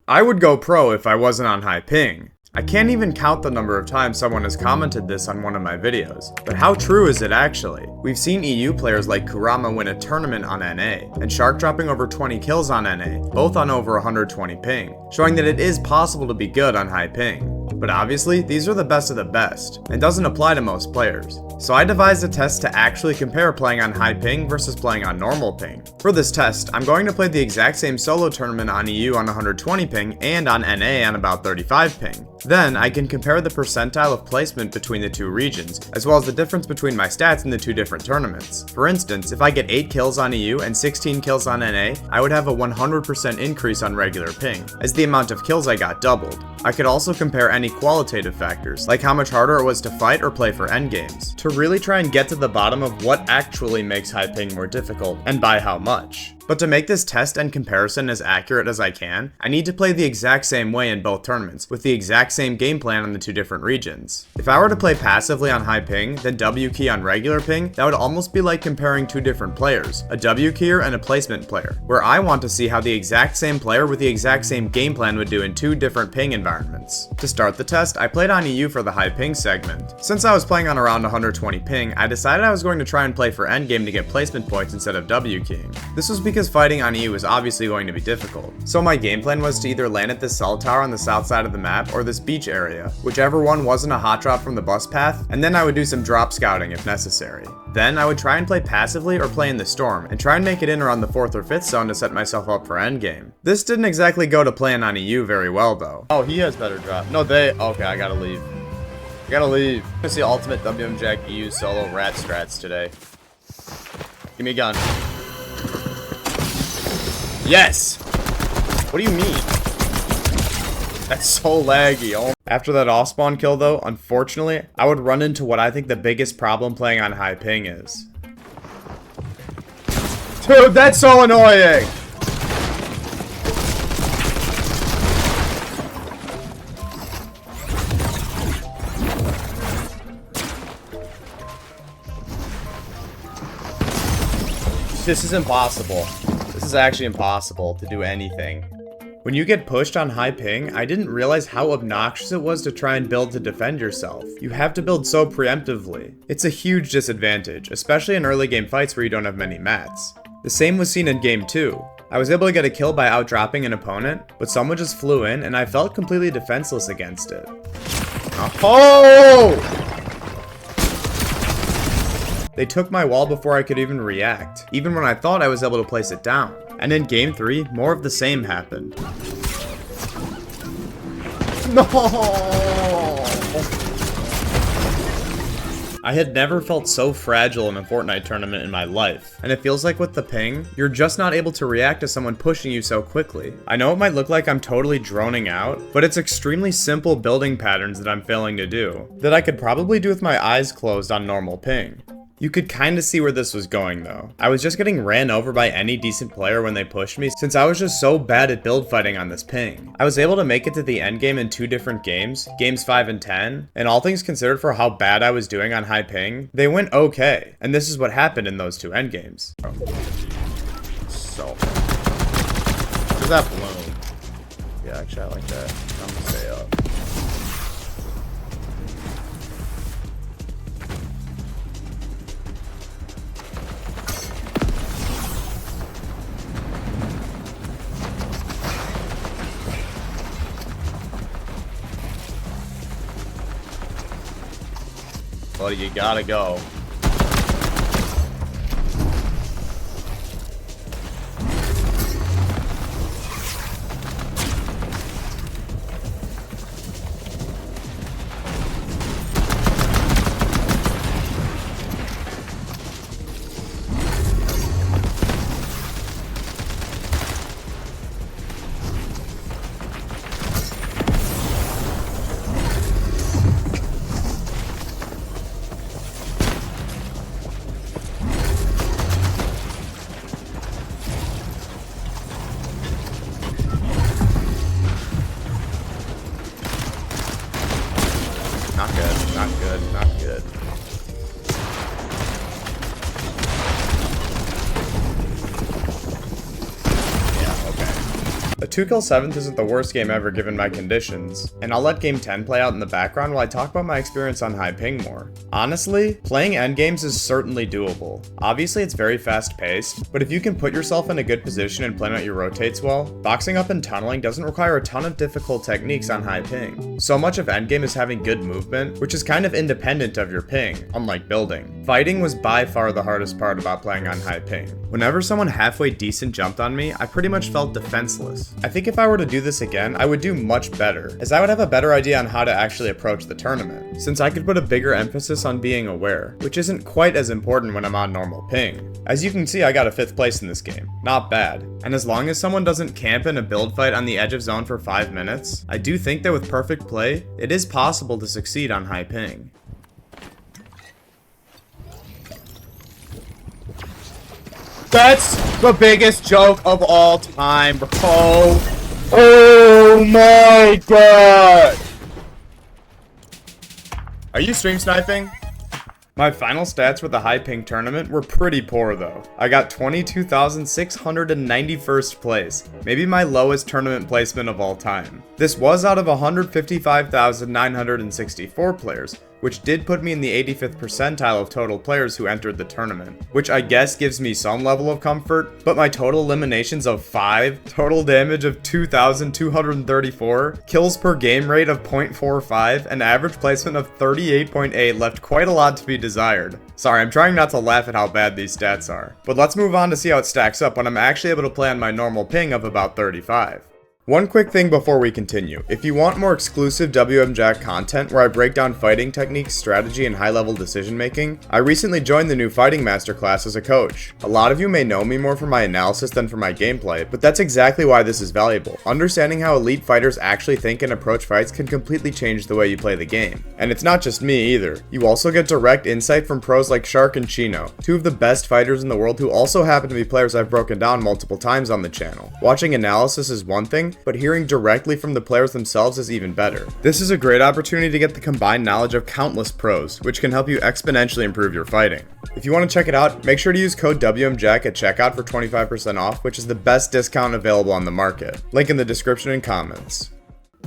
I would go pro if I wasn't on high ping. I can't even count the number of times someone has commented this on one of my videos, but how true is it actually? We've seen EU players like Kurama win a tournament on NA, and Shark dropping over 20 kills on NA, both on over 120 ping, showing that it is possible to be good on high ping. But obviously, these are the best of the best, and doesn't apply to most players. So I devised a test to actually compare playing on high ping versus playing on normal ping. For this test, I'm going to play the exact same solo tournament on EU on 120 ping and on NA on about 35 ping. Then, I can compare the percentile of placement between the two regions, as well as the difference between my stats in the two different tournaments. For instance, if I get 8 kills on EU and 16 kills on NA, I would have a 100% increase on regular ping, as the amount of kills I got doubled. I could also compare any qualitative factors, like how much harder it was to fight or play for endgames, to really try and get to the bottom of what actually makes high ping more difficult, and by how much. But to make this test and comparison as accurate as I can, I need to play the exact same way in both tournaments, with the exact same game plan on the two different regions. If I were to play passively on high ping, then W key on regular ping, that would almost be like comparing two different players, a W keyer and a placement player, where I want to see how the exact same player with the exact same game plan would do in two different ping environments. To start the test, I played on EU for the high ping segment. Since I was playing on around 120 ping, I decided I was going to try and play for endgame to get placement points instead of W keying. This was because fighting on EU is obviously going to be difficult. So my game plan was to either land at this cell tower on the south side of the map or this beach area, whichever one wasn't a hot drop from the bus path, and then I would do some drop scouting if necessary. Then I would try and play passively or play in the storm, and try and make it in around the 4th or 5th zone to set myself up for endgame. This didn't exactly go to plan on EU very well though. Oh, he has better drop. No, okay, I gotta leave. I gotta leave. I'm gonna see ultimate WMJack EU solo rat strats today. Give me a gun. Yes! What do you mean? That's so laggy. Oh. After that off-spawn kill though, unfortunately, I would run into what I think the biggest problem playing on high ping is. Dude, that's so annoying! This is impossible. This is actually impossible to do anything. When you get pushed on high ping, I didn't realize how obnoxious it was to try and build to defend yourself. You have to build so preemptively. It's a huge disadvantage, especially in early game fights where you don't have many mats. The same was seen in game 2. I was able to get a kill by outdropping an opponent, but someone just flew in and I felt completely defenseless against it. Oh! They took my wall before I could even react, even when I thought I was able to place it down. And in game 3, more of the same happened. No! I had never felt so fragile in a Fortnite tournament in my life, and it feels like with the ping, you're just not able to react to someone pushing you so quickly. I know it might look like I'm totally droning out, but it's extremely simple building patterns that I'm failing to do, that I could probably do with my eyes closed on normal ping. You could kinda see where this was going though. I was just getting ran over by any decent player when they pushed me since I was just so bad at build fighting on this ping. I was able to make it to the end game in 2 different games, games 5 and 10, and all things considered for how bad I was doing on high ping, they went okay. And this is what happened in those 2 end games. So, where's that balloon? Yeah, actually I like that. I'm gonna stay up. Well, you gotta go. Not good, not good, not good. Yeah, okay. A 2 Kill 7th isn't the worst game ever given my conditions, and I'll let game 10 play out in the background while I talk about my experience on high ping more. Honestly, playing endgames is certainly doable. Obviously it's very fast paced, but if you can put yourself in a good position and plan out your rotates well, boxing up and tunneling doesn't require a ton of difficult techniques on high ping. So much of endgame is having good movement, which is kind of independent of your ping, unlike building. Fighting was by far the hardest part about playing on high ping. Whenever someone halfway decent jumped on me, I pretty much felt defenseless. I think if I were to do this again, I would do much better, as I would have a better idea on how to actually approach the tournament, since I could put a bigger emphasis on being aware, which isn't quite as important when I'm on normal ping. As you can see, I got a 5th place in this game. Not bad. And as long as someone doesn't camp in a build fight on the edge of zone for 5 minutes, I do think that with perfect play, it is possible to succeed on high ping. That's the biggest joke of all time, bro. Oh my god! Are you stream sniping? My final stats for the high ping tournament were pretty poor though. I got 22,691st place, maybe my lowest tournament placement of all time. This was out of 155,964 players, which did put me in the 85th percentile of total players who entered the tournament, which I guess gives me some level of comfort, but my total eliminations of 5, total damage of 2,234, kills per game rate of 0.45, and average placement of 38.8 left quite a lot to be desired. Sorry, I'm trying not to laugh at how bad these stats are, but let's move on to see how it stacks up when I'm actually able to play on my normal ping of about 35. One quick thing before we continue. If you want more exclusive WMJack content where I break down fighting techniques, strategy, and high-level decision making, I recently joined the new Fighting Masterclass as a coach. A lot of you may know me more for my analysis than for my gameplay, but that's exactly why this is valuable. Understanding how elite fighters actually think and approach fights can completely change the way you play the game. And it's not just me either. You also get direct insight from pros like Shark and Chino, two of the best fighters in the world who also happen to be players I've broken down multiple times on the channel. Watching analysis is one thing, but hearing directly from the players themselves is even better. This is a great opportunity to get the combined knowledge of countless pros, which can help you exponentially improve your fighting. If you want to check it out, make sure to use code WMJack at checkout for 25% off, which is the best discount available on the market. Link in the description and comments.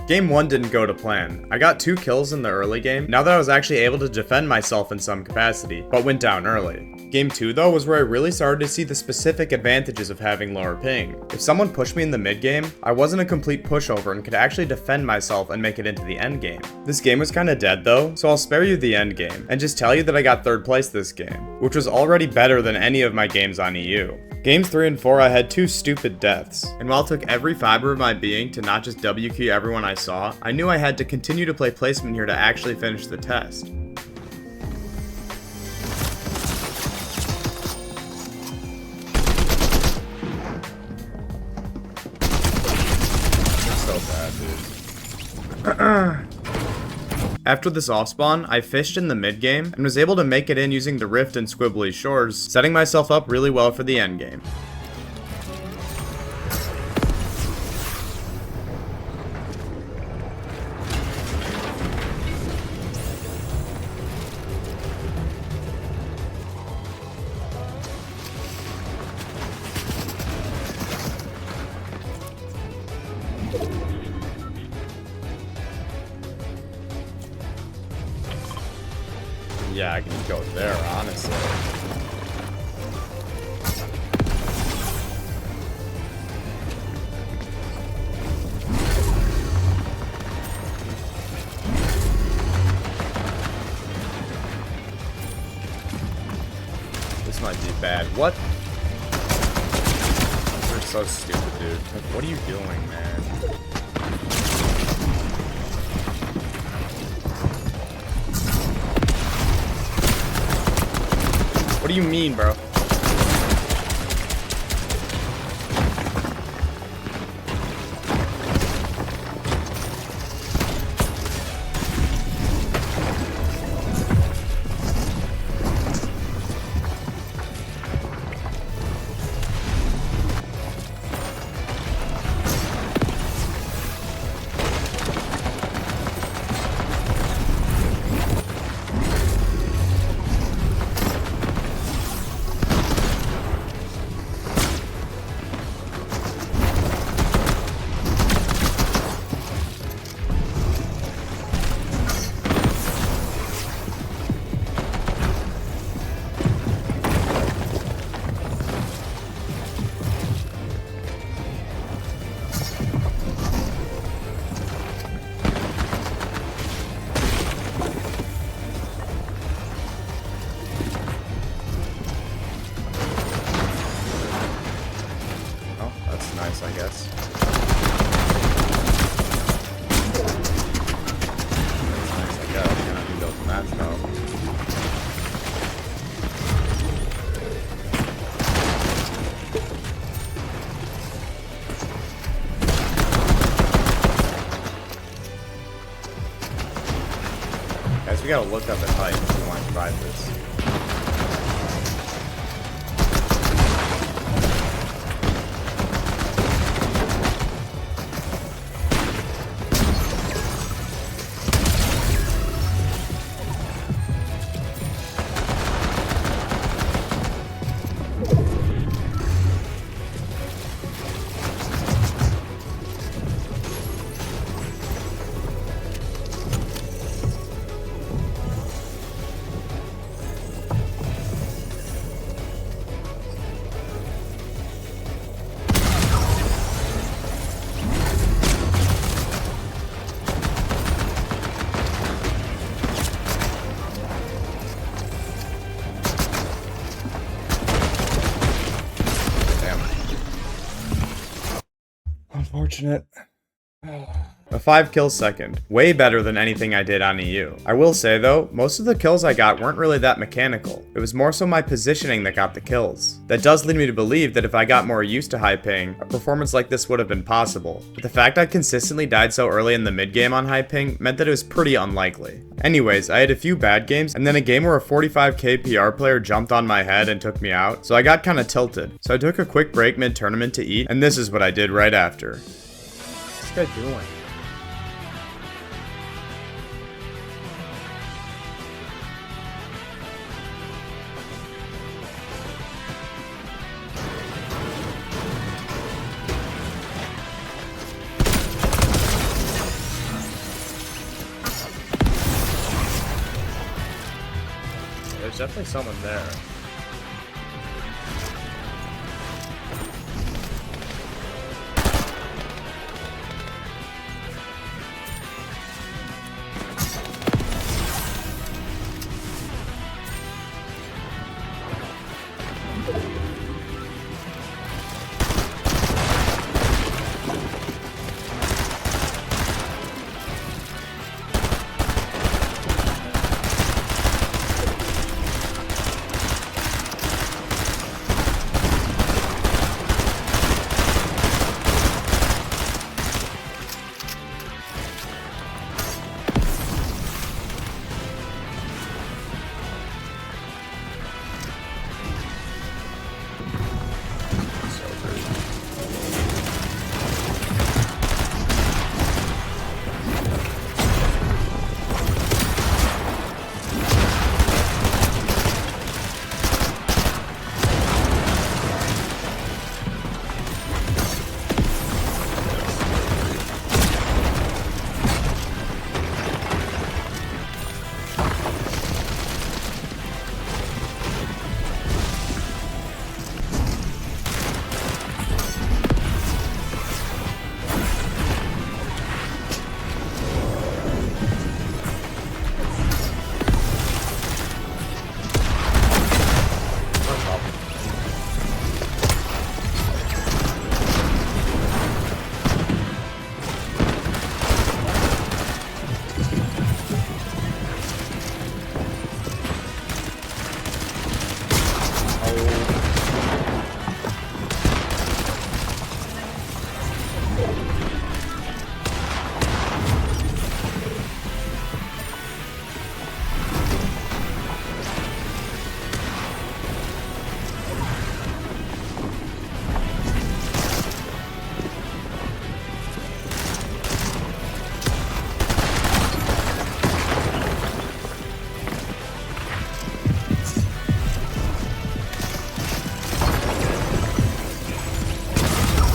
Game 1 didn't go to plan. I got 2 kills in the early game, now that I was actually able to defend myself in some capacity, but went down early. Game 2 though was where I really started to see the specific advantages of having lower ping. If someone pushed me in the mid game, I wasn't a complete pushover and could actually defend myself and make it into the end game. This game was kinda dead though, so I'll spare you the end game, and just tell you that I got 3rd place this game, which was already better than any of my games on EU. Games 3 and 4 I had 2 stupid deaths, and while it took every fiber of my being to not just WQ everyone I saw, I knew I had to continue to play placement here to actually finish the test. It's so bad, dude. After this offspawn, I fished in the mid game and was able to make it in using the rift and squibbly shores, setting myself up really well for the end game. Yeah, I can go there, honestly. This might be bad. What? You're so stupid, dude. Like, what are you doing, man? What do you mean, bro? we gotta look up and fight if we want to try this. Unfortunate. A 5 kill second. Way better than anything I did on EU. I will say though, most of the kills I got weren't really that mechanical. It was more so my positioning that got the kills. That does lead me to believe that if I got more used to high ping, a performance like this would have been possible. But the fact I consistently died so early in the mid game on high ping meant that it was pretty unlikely. Anyways, I had a few bad games, and then a game where a 45k PR player jumped on my head and took me out, so I got kinda tilted. So I took a quick break mid-tournament to eat, and this is what I did right after. What's this guy doing? There's definitely someone there.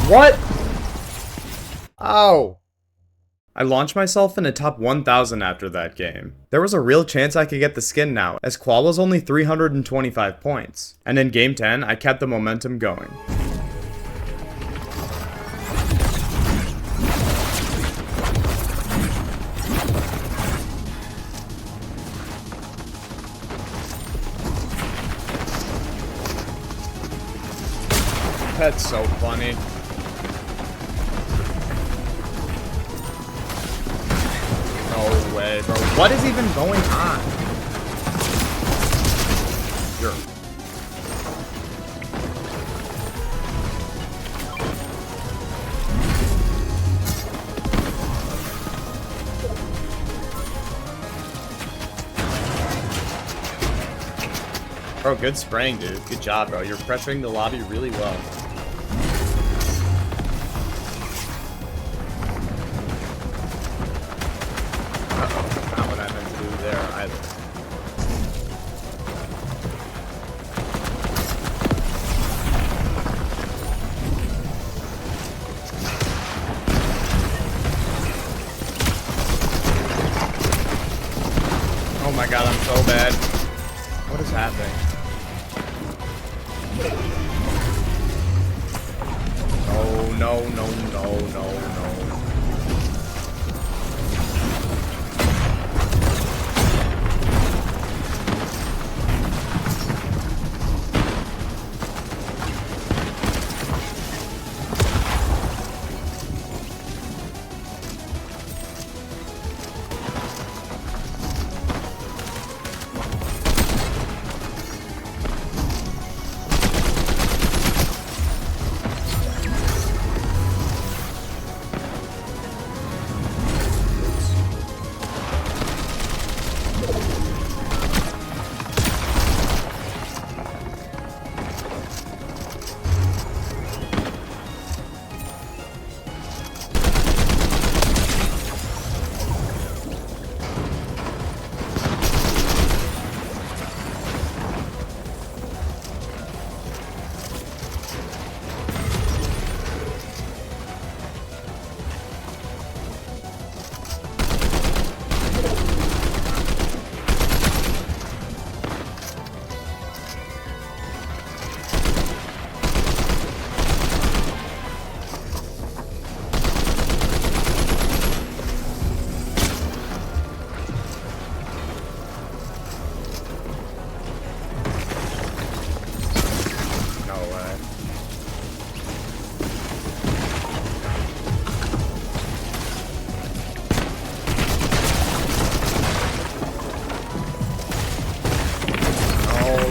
What? Oh. I launched myself in a top 1000 after that game. There was a real chance I could get the skin now, as Qual was only 325 points. And in game 10, I kept the momentum going. That's so funny. No way, bro. What is even going on? You're... Bro, good spraying, dude. Good job, bro. You're pressuring the lobby really well. Uh-oh. Not what I meant to do there either. Oh my god, I'm so bad. What is happening? Oh, no, no, no, no, no.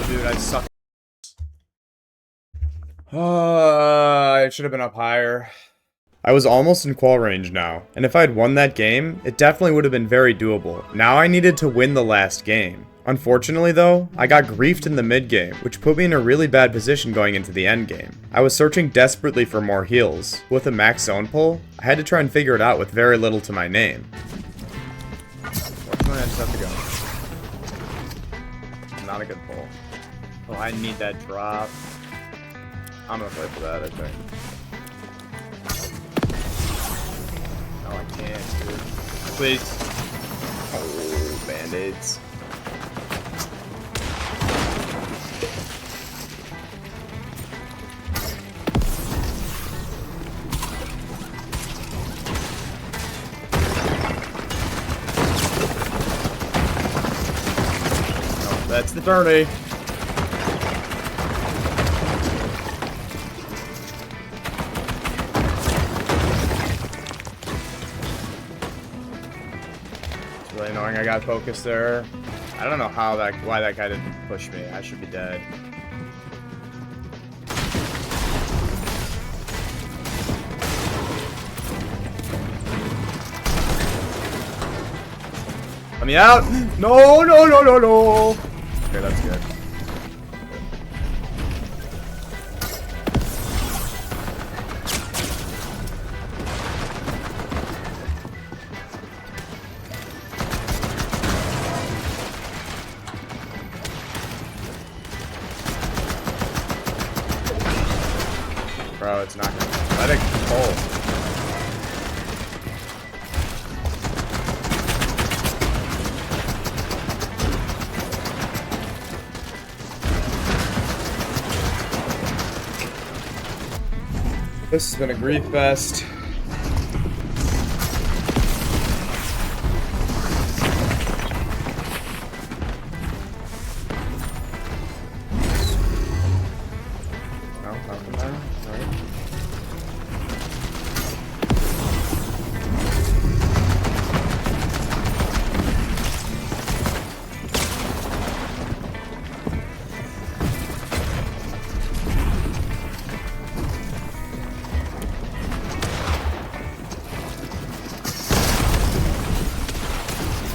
Dude, I suck. I should have been up higher. I was almost in qual range now, and if I had won that game, it definitely would have been very doable. Now I needed to win the last game. Unfortunately though, I got griefed in the mid game, which put me in a really bad position going into the end game. I was searching desperately for more heals. With a max zone pull, I had to try and figure it out with very little to my name. Fortunately, I just have to go. Not a good pull. Oh, I need that drop. I'm gonna play for that, I think. No, I can't, dude. Please. Oh, band-aids. Oh, that's the tourney. Really annoying. I got focused there. I don't know why that guy didn't push me. I should be dead. Let me out! No, no, no, no, no! Okay, that's good. Bro, it's not gonna let it pull. This has been a grief fest. No, nothing there. Right.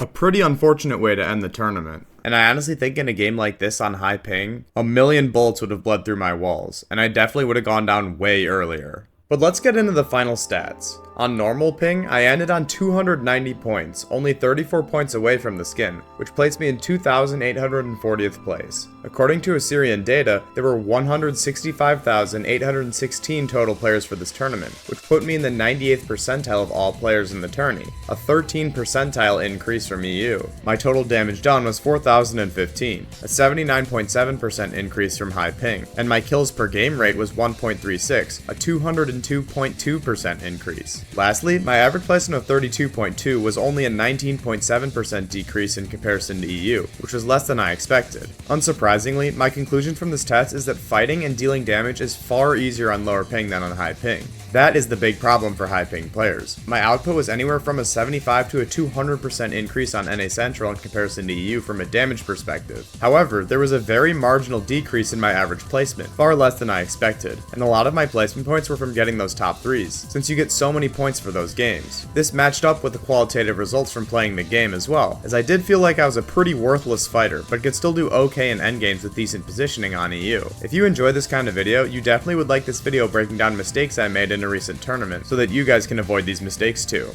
A pretty unfortunate way to end the tournament. And I honestly think in a game like this on high ping, a million bullets would have bled through my walls, and I definitely would have gone down way earlier. But let's get into the final stats. On normal ping, I ended on 290 points, only 34 points away from the skin, which placed me in 2,840th place. According to Assyrian data, there were 165,816 total players for this tournament, which put me in the 98th percentile of all players in the tourney, a 13 percentile increase from EU. My total damage done was 4,015, a 79.7% increase from high ping, and my kills per game rate was 1.36, a 202.2% increase. Lastly, my average placement of 32.2 was only a 19.7% decrease in comparison to EU, which was less than I expected. Unsurprisingly, my conclusion from this test is that fighting and dealing damage is far easier on lower ping than on high ping. That is the big problem for high ping players. My output was anywhere from a 75 to a 200% increase on NA Central in comparison to EU from a damage perspective. However, there was a very marginal decrease in my average placement, far less than I expected, and a lot of my placement points were from getting those top 3s, since you get so many points for those games. This matched up with the qualitative results from playing the game as well, as I did feel like I was a pretty worthless fighter, but could still do okay in endgames with decent positioning on EU. If you enjoy this kind of video, you definitely would like this video breaking down mistakes I made in a recent tournament, so that you guys can avoid these mistakes too.